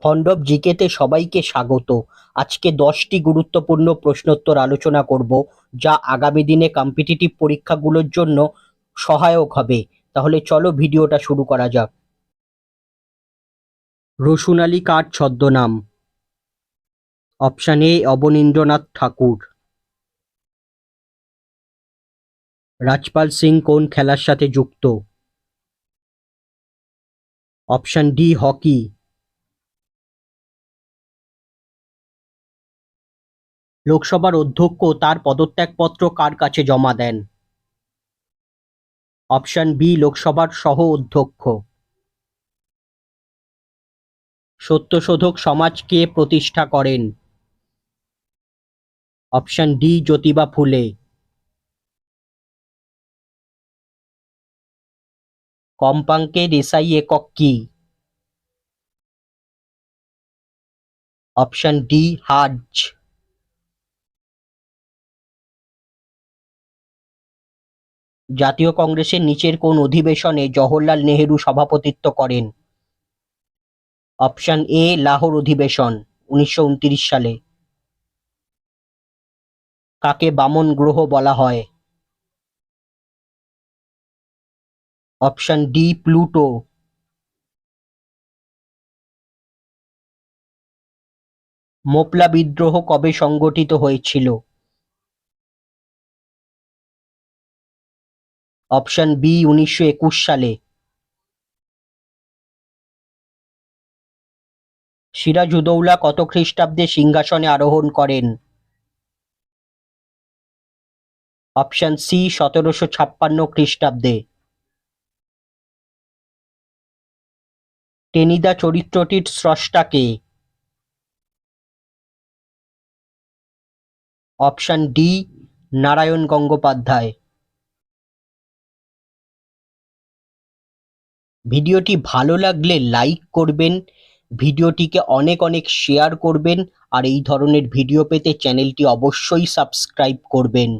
Fond of জিকেতে সবাইকে স্বাগত। আজকে 10টি গুরুত্বপূর্ণ প্রশ্নোত্তর আলোচনা করব, যা আগামী দিনে কম্পিটিটিভ পরীক্ষাগুলোর জন্য সহায়ক হবে। তাহলে চলো ভিডিওটা শুরু করা যাক। রসুন-আলী কার ছদ্মনাম? অপশন এ অবনীন্দ্রনাথ ঠাকুর। রাজপাল সিং কোন খেলার সাথে যুক্ত? Option D hockey. লোকসভার অধ্যক্ষ তার পদত্যাগপত্র কার কাছে জমা দেন? অপশন বি লোকসভার সহ অধ্যক্ষ। সত্যশোধক সমাজ কে প্রতিষ্ঠা করেন? অপশন ডি জ্যোতিবা ফুলে। কম্পাঙ্কের এসআই একক কি? Option D hertz. জাতীয় কংগ্রেসের নিচের কোন অধিবেশনে জওহরলাল নেহেরু সভাপতিত্ব করেন? অপশন এ লাহোর অধিবেশন 1929 সালে। কাকে বামন গ্রহ বলা হয়? Option D Pluto. মোপলা বিদ্রোহ কবে সংগঠিত হয়েছিল? অপশন বি 1921 সালে। সিরাজউদ্দৌলা কত খ্রিস্টাব্দে সিংহাসনে আরোহণ করেন? অপশন সি 1756 খ্রিস্টাব্দে। টেনিদা চরিত্রটির স্রষ্টা কে? Option D Narayan Gangopadhyay. ভিডিওটি ভালো লাগলে লাইক করবেন, ভিডিওটিকে অনেক অনেক শেয়ার করবেন, আর এই ধরনের ভিডিও পেতে চ্যানেলটি অবশ্যই সাবস্ক্রাইব করবেন।